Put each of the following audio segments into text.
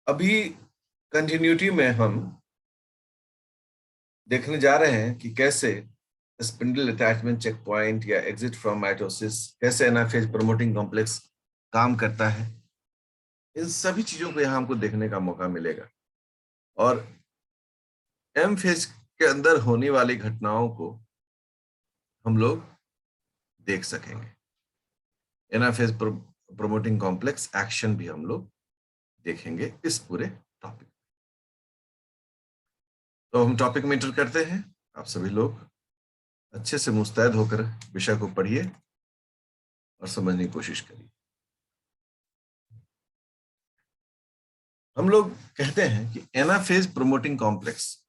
अभी कंटिन्यूटी में हम देखने जा रहे हैं कि कैसे स्पिंडल अटैचमेंट चेक पॉइंट या एग्जिट फ्रॉम माइटोसिस, कैसे एनाफेज प्रमोटिंग कॉम्प्लेक्स काम करता है। इन सभी चीजों को यहाँ हमको देखने का मौका मिलेगा और एम फेज के अंदर होने वाली घटनाओं को हम लोग देख सकेंगे। एनाफेज प्रमोटिंग कॉम्प्लेक्स एक्शन भी हम लोग देखेंगे इस पूरे टॉपिक। तो हम टॉपिक में एंटर करते हैं। आप सभी लोग अच्छे से मुस्तैद होकर विषय को पढ़िए और समझने की कोशिश करिए। हम लोग कहते हैं कि anaphase promoting complex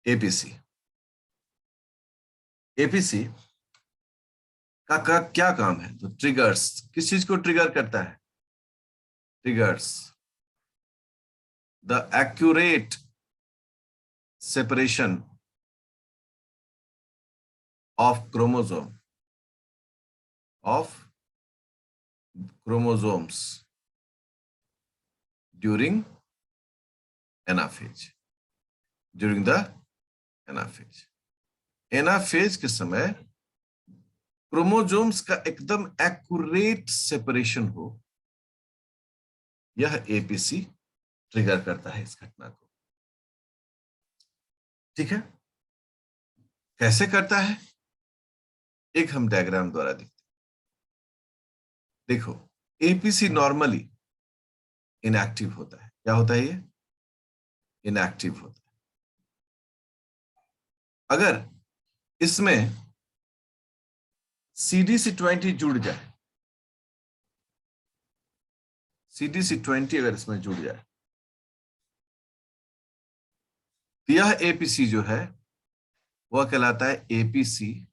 APC APC का क्या काम है? तो ट्रिगर्स, किस चीज को ट्रिगर करता है? Triggers the accurate separation of chromosomes during anaphase anaphase के समय क्रोमोसोम्स का एकदम एक्यूरेट सेपरेशन हो, यह एपीसी ट्रिगर करता है इस घटना को। ठीक है, कैसे करता है एक हम डायग्राम द्वारा देखते हैं। देखो, एपीसी नॉर्मली इनएक्टिव होता है। क्या होता है? ये इनएक्टिव होता है। अगर इसमें CDC20 जुड़ जाए, CDC20 अगर इसमें जुड़ जाए तो यह एपीसी जो है वह कहलाता है एपीसी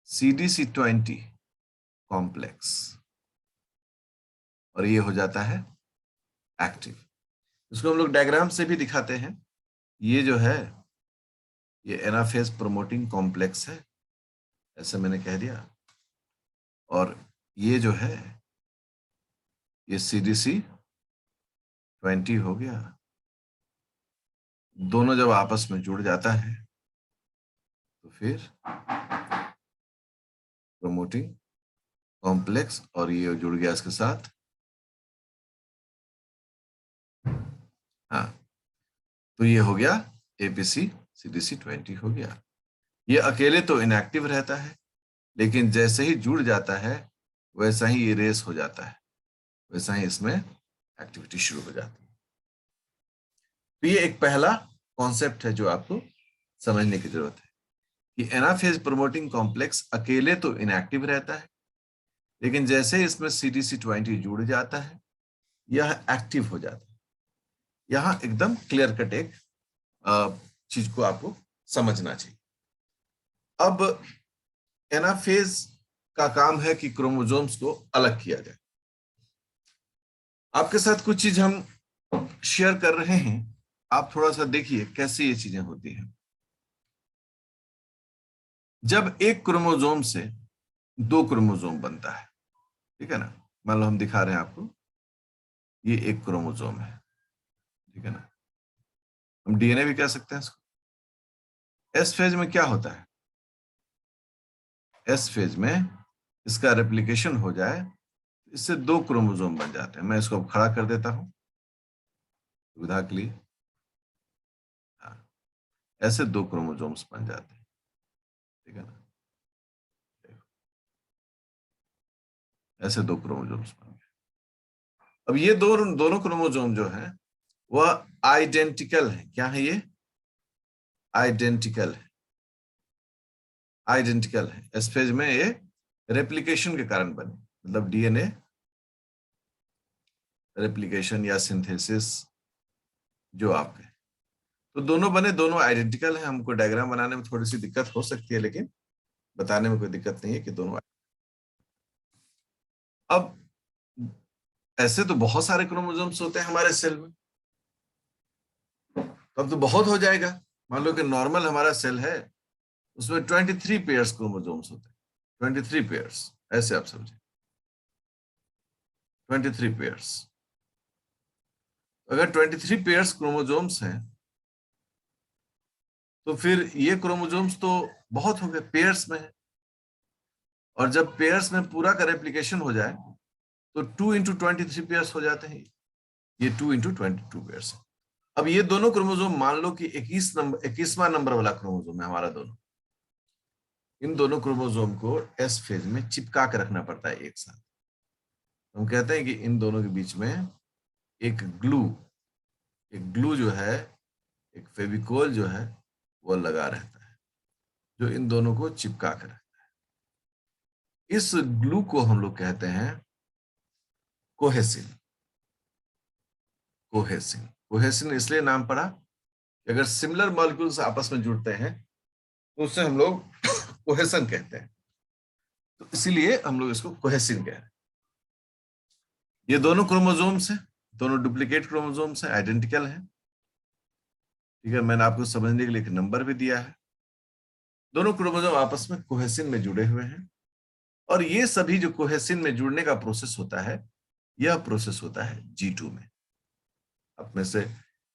CDC20 कॉम्प्लेक्स और ये हो जाता है एक्टिव। इसको हम लोग डायग्राम से भी दिखाते हैं। ये जो है ये एनाफेज प्रोमोटिंग कॉम्प्लेक्स है, ऐसे मैंने कह दिया। और ये जो है ये CDC20 हो गया। दोनों जब आपस में जुड़ जाता है तो फिर प्रोमोटिंग कॉम्प्लेक्स और ये जुड़ गया इसके साथ। हाँ, तो ये हो गया एपीसी CDC20 हो गया। ये अकेले तो इनएक्टिव रहता है, लेकिन जैसे ही जुड़ जाता है वैसा ही इरेज हो जाता है, वैसा ही इसमें एक्टिविटी शुरू हो जाती है। तो ये एक पहला कॉन्सेप्ट है जो आपको समझने की जरूरत है कि एनाफेज प्रोमोटिंग कॉम्प्लेक्स अकेले तो इनएक्टिव रहता है, लेकिन जैसे ही इसमें CDC20 जुड़ जाता है यह एक्टिव हो जाता है। यहां एकदम क्लियर कट एक चीज को आपको समझना चाहिए। अब एनाफेज का काम है कि क्रोमोसोम्स को अलग किया जाए। आपके साथ कुछ चीज हम शेयर कर रहे हैं, आप थोड़ा सा देखिए कैसे ये चीजें होती हैं। जब एक क्रोमोसोम से दो क्रोमोसोम बनता है, ठीक है ना, मान लो हम दिखा रहे हैं आपको, ये एक क्रोमोसोम है, ठीक है ना, हम डीएनए भी कह सकते हैं इसको। एस फेज में क्या होता है? एस फेज में इसका रेप्लिकेशन हो जाए, इससे दो क्रोमोसोम बन जाते हैं। मैं इसको अब खड़ा कर देता हूं सुविधा के लिए। हाँ, ऐसे दो क्रोमोसोम्स बन जाते हैं, ठीक है ना, ऐसे दो क्रोमोसोम्स बन गए। अब ये दोनों क्रोमोसोम जो है वह आइडेंटिकल है। क्या है ये? आइडेंटिकल है। आइडेंटिकल है। इस फेज में ये रेप्लिकेशन के कारण बने, मतलब डीएनए रेप्लिकेशन या सिंथेसिस जो आप कहें, तो दोनों बने, दोनों आइडेंटिकल है। हमको डायग्राम बनाने में थोड़ी सी दिक्कत हो सकती है, लेकिन बताने में कोई दिक्कत नहीं है कि दोनों। अब ऐसे तो बहुत सारे क्रोमोसोम्स होते हैं हमारे सेल में, तब तो बहुत हो जाएगा। मान लो कि नॉर्मल हमारा सेल है, उसमें 23 पेयर्स क्रोमोसोम्स होते हैं। 23 पेयर्स, ऐसे आप समझे, 23 पेयर्स। अगर 23 पेयर्स क्रोमोजोम्स हैं तो फिर ये क्रोमोजोम्स तो बहुत हो गए, पेयर्स में है। और जब पेयर्स में पूरा का रेप्लिकेशन हो जाए तो 2 इंटू 23 पेयर्स हो जाते हैं। ये 2 इंटू 22 पेयर्स है। अब ये दोनों क्रोमोजोम मान लो कि 21वां नंबर वाला क्रोमोजोम है हमारा दोनों। इन दोनों क्रोमोजोम को एस फेज में चिपका के रखना पड़ता है एक साथ। हम कहते हैं कि इन दोनों के बीच में एक ग्लू जो है, एक फेविकोल जो है वो लगा रहता है, जो इन दोनों को चिपका कर रहता है। इस ग्लू को हम लोग कहते हैं कोहेसिन। कोहेसिन कोहेसिन इसलिए नाम पड़ा कि अगर सिमिलर मॉलिक्यूल्स आपस में जुड़ते हैं तो उससे हम लोग कोहेसन कहते हैं, तो इसीलिए हम लोग इसको कोहेसिन कह रहे हैं। ये दोनों क्रोमोसोम्स हैं, दोनों डुप्लीकेट क्रोमोसोम्स हैं, आइडेंटिकल हैं। ठीक है, मैंने आपको समझने के लिए एक नंबर भी दिया है। दोनों क्रोमोसोम आपस में कोहेसिन में जुड़े हुए हैं, और ये सभी जो कोहेसिन में जुड़ने का प्रोसेस होता है, यह प्रोसेस होता है G2 में। आप में से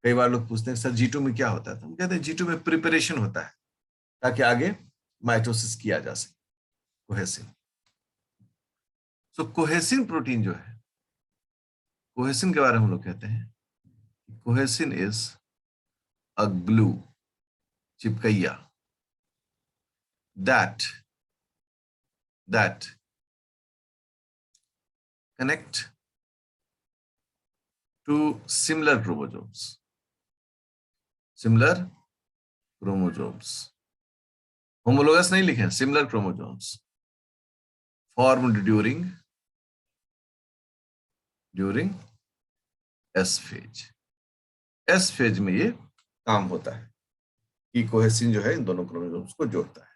कई बार लोग पूछते हैं सर G2 में क्या होता है, तो हम कहते हैं G2 में प्रिपरेशन होता है ताकि आगे माइटोसिस किया जा सके, कोहेसिन। सो कोहेसिन प्रोटीन जो है, कोहेसिन के बारे में हम लोग कहते हैं कोहेसिन इज अ ग्लू, चिपकैया, that connect to similar chromosomes. Homologous नहीं लिखे, similar chromosomes formed during S phase. S phase में ये काम होता है कि कोहेसिन जो है इन दोनों क्रोमोसोम्स को जोड़ता है।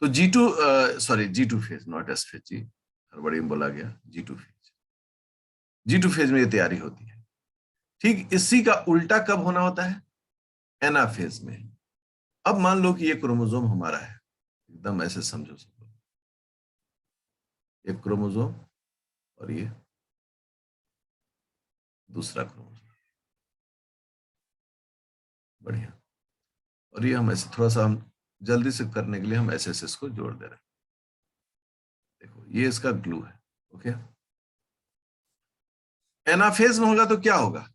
तो G2 phase, not S phase, जी हड़बड़ी में बोला गया, G2 फेज में ये तैयारी होती है। ठीक इसी का उल्टा कब होना होता है? एनाफेज में। अब मान लो कि ये क्रोमोसोम हमारा है, एकदम ऐसे समझो सब, एक क्रोमोसोम और ये दूसरा क्रोमोसोम, बढ़िया। और ये हम ऐसे थोड़ा सा हम जल्दी से करने के लिए हम ऐसे इसको जोड़ दे रहे हैं। देखो ये इसका ग्लू है, ओके। एनाफेज में होगा तो क्या होगा?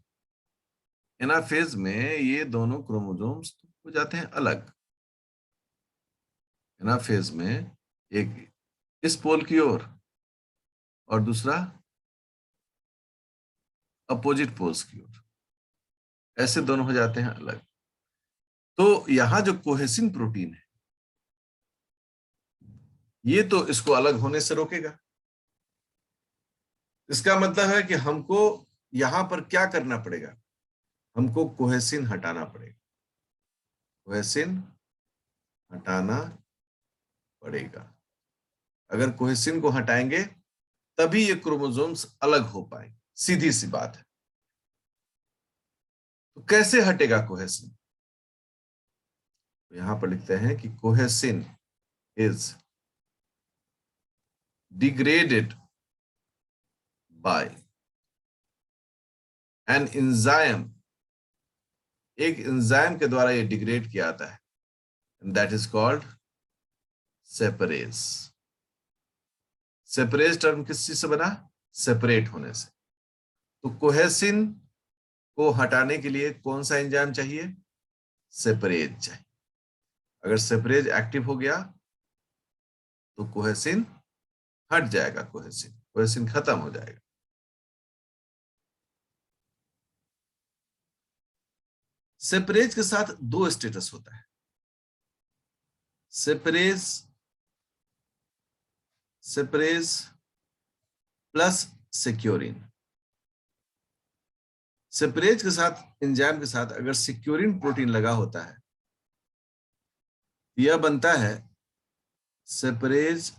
एनाफेज में ये दोनों क्रोमोसोम्स हो जाते हैं अलग। एनाफेज में एक इस पोल की ओर और दूसरा अपोजिट पोल्स की ओर, ऐसे दोनों हो जाते हैं अलग। तो यहां जो कोहेसिन प्रोटीन है ये तो इसको अलग होने से रोकेगा। इसका मतलब है कि हमको यहां पर क्या करना पड़ेगा? हमको कोहेसिन हटाना पड़ेगा, कोहेसिन हटाना पड़ेगा। अगर कोहेसिन को हटाएंगे तभी ये क्रोमोसोम्स अलग हो पाए, सीधी सी बात है। तो कैसे हटेगा कोहेसिन? तो यहां पर लिखते हैं कि cohesin is degraded by an enzyme. एक एंजाइम के द्वारा ये डिग्रेड किया जाता है, that is called separase. Separase term किस चीज से बना? सेपरेट होने से। तो कोहेसिन को हटाने के लिए कौन सा एंजाइम चाहिए? सेपरेज चाहिए। अगर सेपरेज एक्टिव हो गया तो कोहेसिन हट जाएगा, कोहेसिन खत्म हो जाएगा। सेपरेज के साथ दो स्टेटस होता है, सेपरेज प्लस सिक्योरिन। सेपरेज के साथ, एंजाइम के साथ अगर सिक्योरिन प्रोटीन लगा होता है, यह बनता है सेपरेज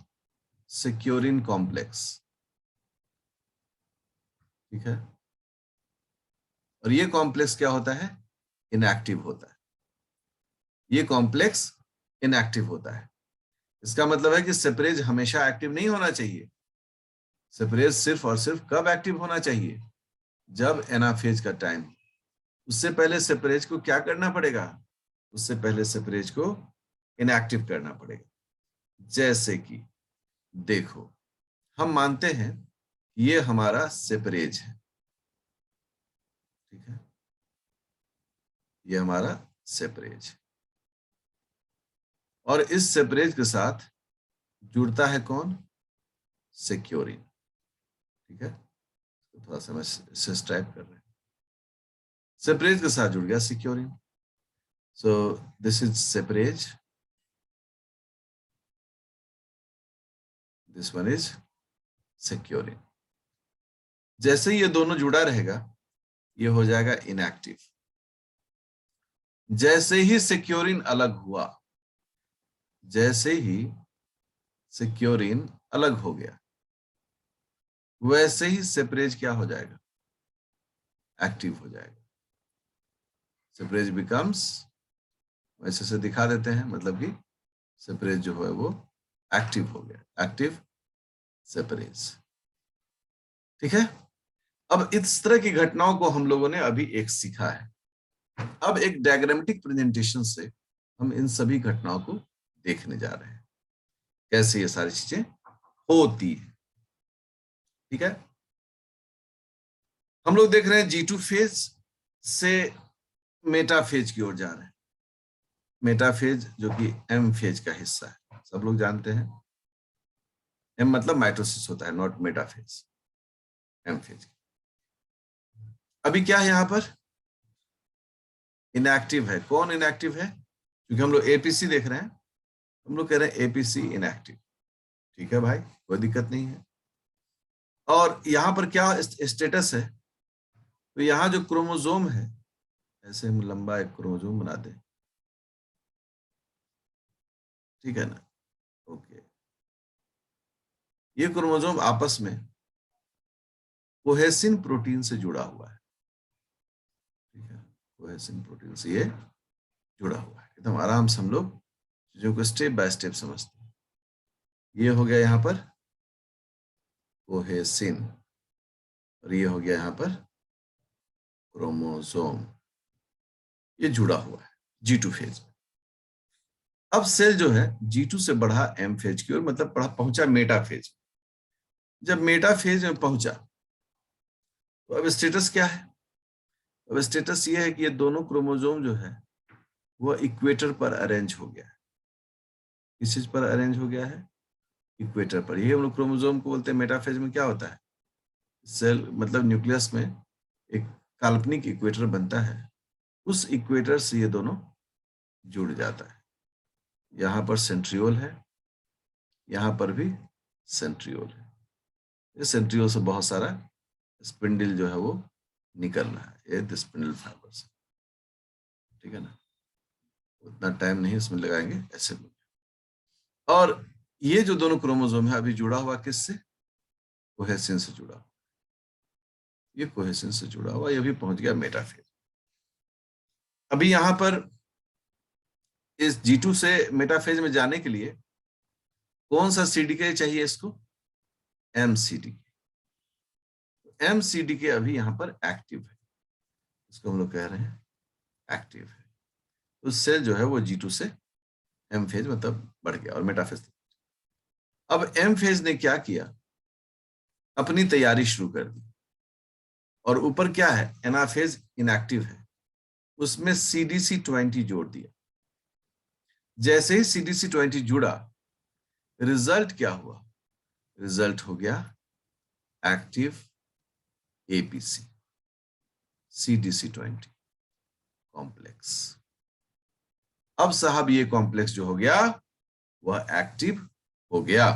सिक्योरिन कॉम्प्लेक्स, ठीक है। और ये कॉम्प्लेक्स क्या होता है? इनएक्टिव होता है। ये कॉम्प्लेक्स इनएक्टिव होता है। इसका मतलब है कि सेपरेज हमेशा एक्टिव नहीं होना चाहिए। सेपरेज सिर्फ और सिर्फ कब एक्टिव होना चाहिए? जब एनाफेज का टाइम। उससे पहले सेपरेज को क्या करना पड़ेगा? उससे पहले सेपरेज को इनएक्टिव करना पड़ेगा। जैसे कि देखो, हम मानते हैं ये हमारा सेपरेज है, ठीक है, ये हमारा सेपरेज है, और इस सेपरेज के साथ जुड़ता है कौन? सिक्योरिन, ठीक है। तो थोड़ा सा मैं इसे स्ट्राइप कर रहे हैं। सेपरेज के साथ जुड़ गया securin, so this is separase, this one is securin. जैसे ही ये दोनों जुड़ा रहेगा, ये हो जाएगा इनएक्टिव। जैसे ही सिक्योरिन अलग हुआ, जैसे ही सिक्योरिन अलग हो गया, वैसे ही सेपरेज क्या हो जाएगा? एक्टिव हो जाएगा। सेपरेज बिकम्स, वैसे से दिखा देते हैं, मतलब कि सेपरेज जो है वो एक्टिव हो गया, एक्टिव सेपरेज, ठीक है। अब इस तरह की घटनाओं को हम लोगों ने अभी एक सीखा है। अब एक डायग्रामेटिक प्रेजेंटेशन से हम इन सभी घटनाओं को देखने जा रहे हैं, कैसे ये सारी चीजें होती है, ठीक है। हम लोग देख रहे हैं G2 फेज से मेटाफेज की ओर जा रहे हैं। मेटाफेज जो कि M फेज का हिस्सा है, सब लोग जानते हैं। M मतलब माइटोसिस होता है, नॉट मेटाफेज, M फेज। अभी क्या है यहाँ पर? इनएक्टिव है। कौन इनएक्टिव है? क्योंकि हम लोग एपीसी देख रहे हैं, हम लोग कह रहे हैं एपीसी इनएक्टिव, ठीक है भाई, कोई दिक्कत नहीं है। और यहाँ पर क्या स्टेटस है? तो यहाँ जो क्रोमोसोम है, ऐसे हम लंबा एक क्रोमोसोम बना दें, ठीक है ना, ओके। ये क्रोमोसोम आपस में कोहेसिन प्रोटीन से जुड़ा हुआ है, ठीक है, कोहेसिन प्रोटीन से ये जुड़ा हुआ है। एकदम आराम से हम लोग चीजों को स्टेप बाय स्टेप समझते हैं। ये हो गया यहाँ पर कोहेसिन, और ये हो गया यहाँ पर क्रोमोसोम, ये जुड़ा हुआ है G2 फेज। अब सेल जो है G2 से बढ़ा M फेज की ओर, मतलब पहुंचा मेटा फेज। जब मेटा फेज में पहुंचा, तो अब स्टेटस क्या है? अब स्टेटस ये है कि ये दोनों क्रोमोसोम जो है वो इक्वेटर पर अरेंज हो गया है। किस चीज पर अरेंज हो गया है? इक्वेटर पर। यही हम लोग क्रोमोसोम को बोलते हैं। मेटाफेज में क्या होता है? सेल मतलब न्यूक्लियस में एक काल्पनिक इक्वेटर बनता है, उस इक्वेटर से ये दोनों जुड़ जाता है। यहाँ पर सेंट्रियोल है, यहाँ पर भी सेंट्रियोल है। इस सेंट्रियोल से बहुत सारा स्पिंडल जो है वो निकल रहा है, ये स्पिंडल फाइबर्स, ठीक है ना। उतना टाइम नहीं इसमें लगाएंगे, ऐसे में। और ये जो दोनों क्रोमोसोम है अभी जुड़ा हुआ किससे? कोहेसिन से जुड़ा हुआ। ये कोहेसिन से जुड़ा हुआ, ये भी पहुंच गया मेटाफेज। अभी यहां पर इस G2 से मेटाफेज में जाने के लिए कौन सा सीडीके चाहिए इसको? MCDK। MCDK अभी यहां पर एक्टिव है, इसको हम लोग कह रहे हैं एक्टिव है। तो सेल जो है वो G2 से M फेज मतलब बढ़ गया और मेटाफेज। अब M फेज ने क्या किया? अपनी तैयारी शुरू कर दी, और ऊपर क्या है? एनाफेज इनएक्टिव है, उसमें CDC20 जोड़ दिया। जैसे ही CDC20 जुड़ा, रिजल्ट क्या हुआ? रिजल्ट हो गया एक्टिव APC CDC20 कॉम्प्लेक्स। अब साहब ये कॉम्प्लेक्स जो हो गया वह एक्टिव हो गया,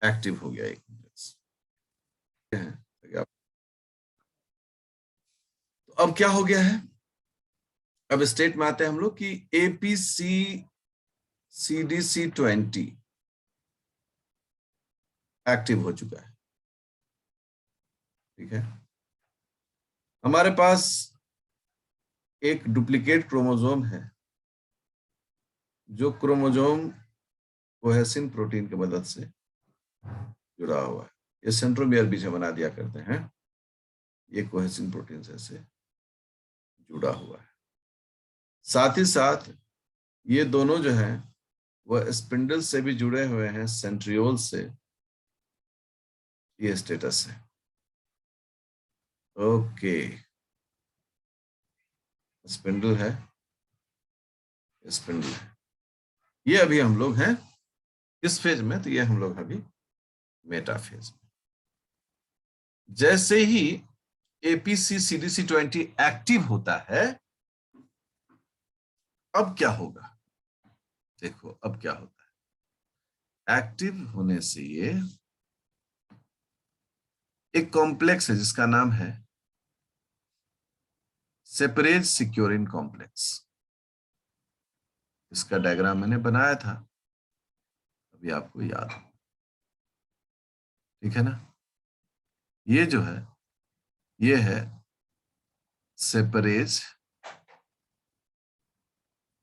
एक्टिव हो गया एक कॉम्प्लेक्स। तो अब क्या हो गया है? अब स्टेट में आते हैं हम लोग कि APC CDC20 एक्टिव हो चुका है, ठीक है। हमारे पास एक डुप्लीकेट क्रोमोसोम है, जो क्रोमोसोम कोहेसिन प्रोटीन की मदद से जुड़ा हुआ है। ये सेंट्रोमियर बीच में बना दिया करते हैं, ये कोहेसिन प्रोटीन से जुड़ा हुआ है। साथ ही साथ ये दोनों जो हैं वह स्पिंडल से भी जुड़े हुए हैं, सेंट्रियोल से। ये स्टेटस है। ओके, स्पिंडल है, स्पिंडल है। ये अभी हम लोग हैं किस फेज में? तो ये हम लोग अभी मेटाफेज में। जैसे ही एपीसी CDC20 एक्टिव होता है, अब क्या होगा? देखो अब क्या होता है। एक्टिव होने से ये एक कॉम्प्लेक्स है जिसका नाम है सेपरेज सिक्योरिन कॉम्प्लेक्स। इसका डायग्राम मैंने बनाया था, अभी आपको याद हो, ठीक है ना? ये जो है ये है सेपरेज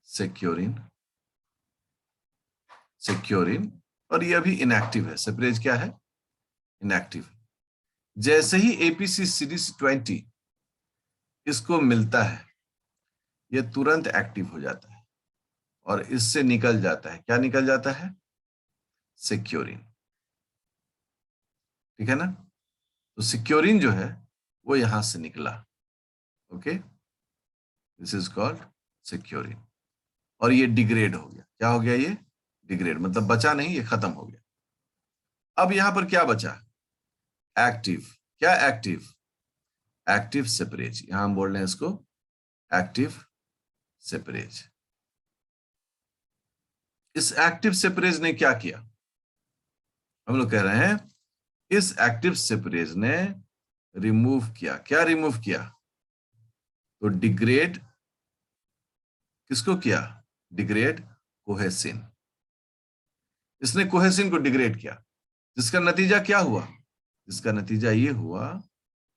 सिक्योरिन और ये अभी इनएक्टिव है। सेपरेज क्या है? इनएक्टिव। जैसे ही एपीसी CDC20 इसको मिलता है, ये तुरंत एक्टिव हो जाता है और इससे निकल जाता है। क्या निकल जाता है? सिक्योरिन, ठीक है ना? तो सिक्योरिन जो है वो यहां से निकला। Okay, this is called securin. और ये डिग्रेड हो गया। क्या हो गया? ये डिग्रेड, मतलब बचा नहीं, ये खत्म हो गया। अब यहां पर क्या बचा? एक्टिव। क्या एक्टिव? एक्टिव सेपरेज। यहां हम बोल रहे हैं इसको एक्टिव सेपरेज। इस एक्टिव सेपरेज ने क्या किया? हम लोग कह रहे हैं इस एक्टिव सेपरेज ने रिमूव किया। क्या रिमूव किया? तो डिग्रेड किसको किया? डिग्रेड कोहेसिन। इसने कोहेसिन को डिग्रेड किया, जिसका नतीजा क्या हुआ? जिसका नतीजा ये हुआ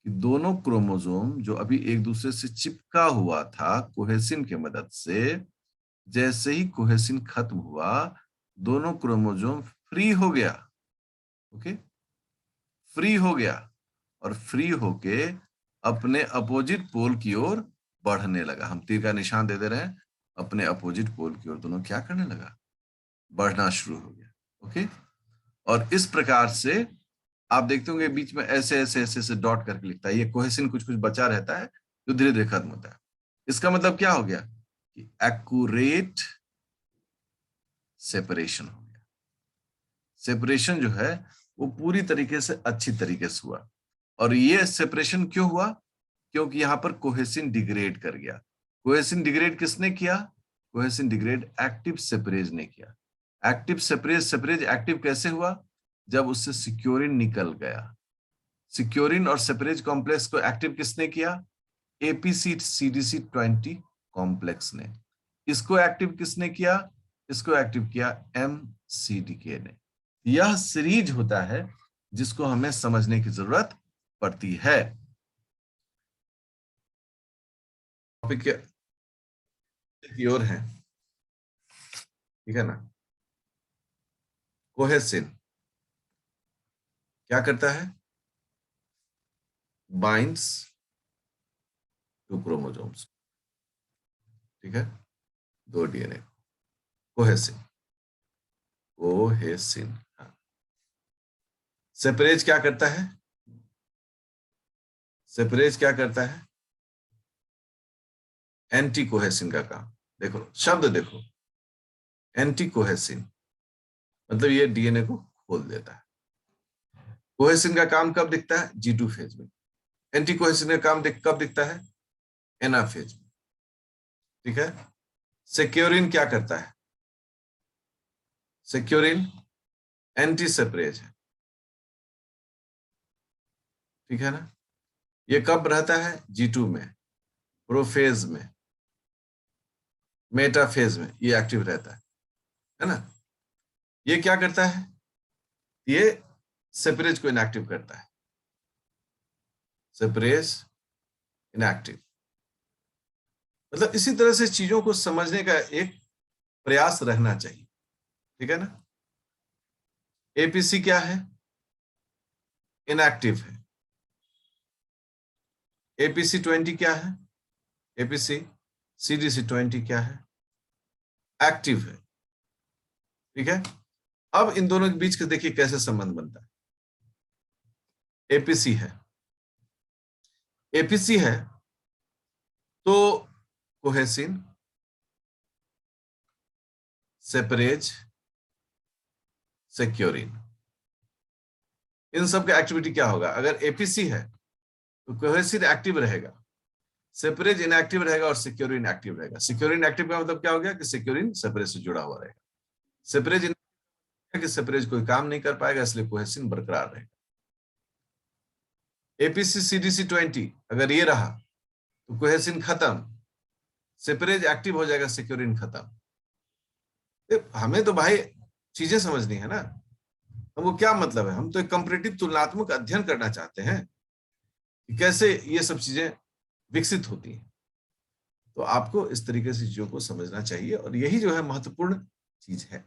कि दोनों क्रोमोसोम जो अभी एक दूसरे से चिपका हुआ था कोहेसिन के मदद से, जैसे ही कोहेसिन खत्म हुआ, दोनों क्रोमोसोम फ्री हो गया। ओके, फ्री हो गया और फ्री होके अपने अपोजिट पोल की ओर बढ़ने लगा। हम तीर का निशान दे दे रहे हैं, अपने अपोजिट पोल की ओर दोनों क्या करने लगा? बढ़ना शुरू हो गया। ओके, और इस प्रकार से आप देखते होंगे बीच में ऐसे ऐसे ऐसे ऐसे डॉट करके लिखता है। ये कोहेसिन कुछ कुछ बचा रहता है जो धीरे धीरे खत्म होता है। इसका मतलब क्या हो गया? कि एक्यूरेट सेपरेशन हो गया। सेपरेशन जो है वो पूरी तरीके से अच्छी तरीके से हुआ। और ये सेपरेशन क्यों हुआ? क्योंकि यहां पर कोहेसिन डिग्रेड कर गया। कोहेसिन डिग्रेड किसने किया? कोहेसिन डिग्रेड एक्टिव सेपरेज ने किया। एक्टिव सेपरेज, सेपरेज एक्टिव कैसे हुआ? जब उससे सिक्योरिन निकल गया। सिक्योरिन और सेपरेज कॉम्प्लेक्स को एक्टिव किसने किया? एपीसी CDC20 कॉम्प्लेक्स ने। इसको एक्टिव किसने किया? इसको एक्टिव किया MCDK ने। यह सीरीज होता है जिसको हमें समझने की जरूरत पड़ती है। टॉपिक की ओर है, ठीक है ना? कोहेसिन क्या करता है? बाइंड्स टू क्रोमोसोम्स, ठीक है, दो DNA। कोहेसिन, कोहेसिन। हाँ। सेपरेज क्या करता है? सेपरेज क्या करता है? एंटी कोहेसिन का काम। देखो शब्द देखो, एंटी कोहेसिन, मतलब ये DNA को खोल देता है। कोहेसिन का काम कब दिखता है? G2 फेज में। एंटी कोहेसिन का काम कब दिखता है? एना फेज में, ठीक है। सिक्योरिन क्या करता है? सिक्योरिन एंटी सेपरेज है, ठीक है ना? ये कब रहता है? G2 में, प्रोफेज में, मेटाफेज में ये एक्टिव रहता है ना? ये क्या करता है? ये सेपरेज को इनएक्टिव करता है। सेपरेज इनएक्टिव, मतलब इसी तरह से चीजों को समझने का एक प्रयास रहना चाहिए, ठीक है ना? एपीसी क्या है? इनएक्टिव है। एपीसी 20 क्या है? एपीसी सीडीसी 20 क्या है? एक्टिव है। ठीक है, अब इन दोनों के बीच का देखिए कैसे संबंध बनता है। एपीसी है, एपीसी है तो कोहेसिन, सेपरेज, सेक्योरिन, इन सब का एक्टिविटी क्या होगा? अगर एपीसी है तो कोहेसिन एक्टिव रहेगा, सेपरेज इनएक्टिव रहेगा और सिक्योरिन एक्टिव रहेगा। सिक्योरिन एक्टिव का मतलब क्या हो गया कि सिक्योरिन सेपरेज से जुड़ा हुआ रहेगा। सेपरेज कि सेपरेज कोई काम नहीं कर पाएगा, इसलिए कोहेसिन बरकरार रहेगा। एपीसी सीडीसी 20 अगर ये रहा तो कोहेसिन खत्म, सेपरेज एक्टिव हो जाएगा, सिक्योरिन खत्म। हमें तो भाई चीजें समझनी है ना, हमको क्या मतलब है, हम तो एक कंपैरेटिव तुलनात्मक अध्ययन करना चाहते हैं कि कैसे ये सब चीजें विकसित होती हैं। तो आपको इस तरीके से चीजों को समझना चाहिए और यही जो है महत्वपूर्ण चीज है।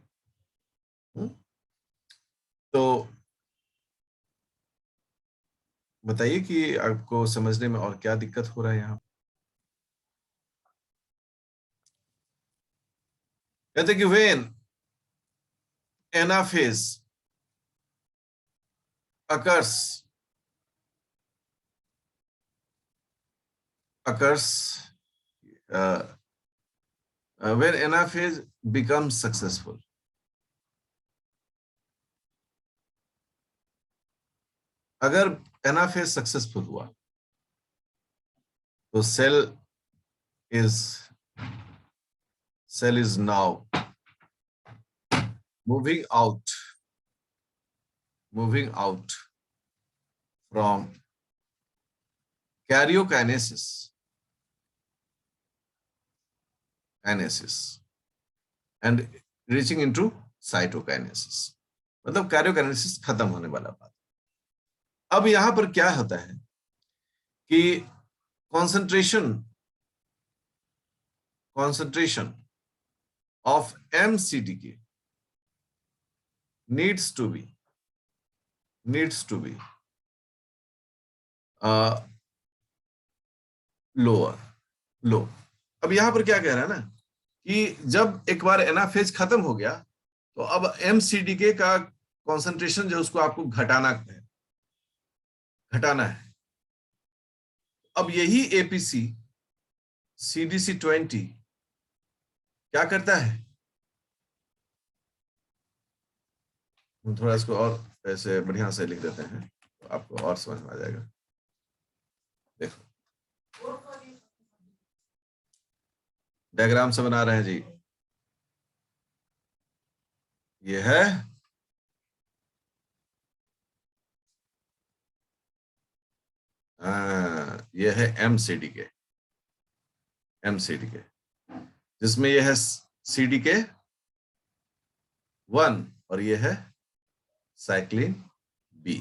तो बताइए कि आपको समझने में और क्या दिक्कत हो रहा है यहाँ? कहते कि when anaphase occurs uh, when anaphase becomes successful, अगर एनाफेज सक्सेसफुल हुआ तो cell is now moving out from karyokinesis and reaching into cytokinesis, मतलब karyokinesis खत्म होने वाला बात। अब यहां पर क्या होता है कि concentration of mCDK needs to be लो। अब यहां पर क्या कह रहा है ना कि जब एक बार एनाफेज खत्म हो गया तो अब एमसीडीके का कॉन्सेंट्रेशन जो उसको आपको घटाना है। अब यही एपीसी सीडीसी 20 क्या करता है? हम थोड़ा इसको और ऐसे बढ़िया से लिख देते हैं तो आपको और समझ में आ जाएगा। देखो डायग्राम से बना रहे हैं जी, ये है ये है एमसीडीके, जिसमें ये है सीडीके 1 और ये है साइक्लिन बी।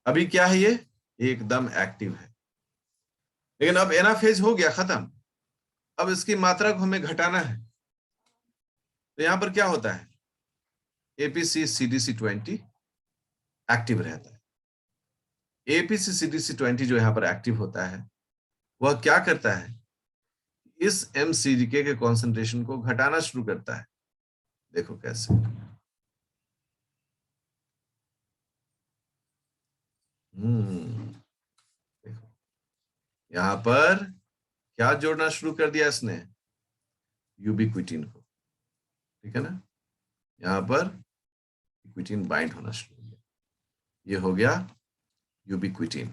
अभी क्या है, ये एकदम एक्टिव है, लेकिन अब एनाफेज हो गया खत्म, अब इसकी मात्रा को हमें घटाना है। तो यहां पर क्या होता है, एपीसी सीडीसी 20 एक्टिव रहता है। एपीसी सीडीसी 20 जो यहां पर एक्टिव होता है वह क्या करता है, इस एमसीडीके के कॉन्सेंट्रेशन को घटाना शुरू करता है। देखो कैसे, देखो यहां पर क्या जोड़ना शुरू कर दिया इसने, यूबिक्विटिन को, ठीक है ना, यहां पर यूबिक्विटिन बाइंड होना शुरू हो गया, ये हो गया यूबिक्विटिन।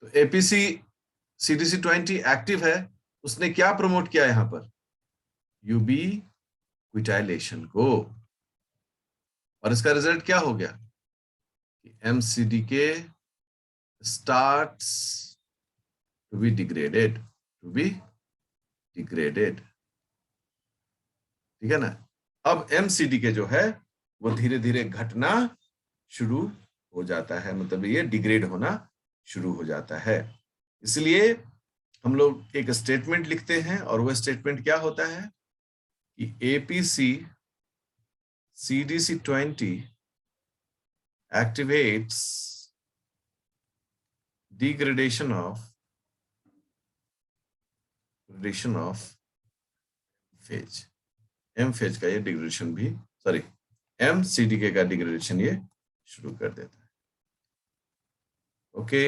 तो एपीसी सीडीसी 20 एक्टिव है, उसने क्या प्रमोट किया यहां पर, यूबिक्विटाइलेशन को, और इसका रिजल्ट क्या हो गया, एमसीडीके starts to be degraded, ठीक है ना। अब एमसीडीके जो है वो धीरे धीरे घटना शुरू हो जाता है, मतलब ये डिग्रेड होना शुरू हो जाता है। इसलिए हम लोग एक स्टेटमेंट लिखते हैं और वह स्टेटमेंट क्या होता है कि APC CDC20 activates degradation of phase, M phase का ये डिग्रेडेशन भी, सॉरी MCDK का डिग्रेडेशन ये शुरू कर देता है। ओके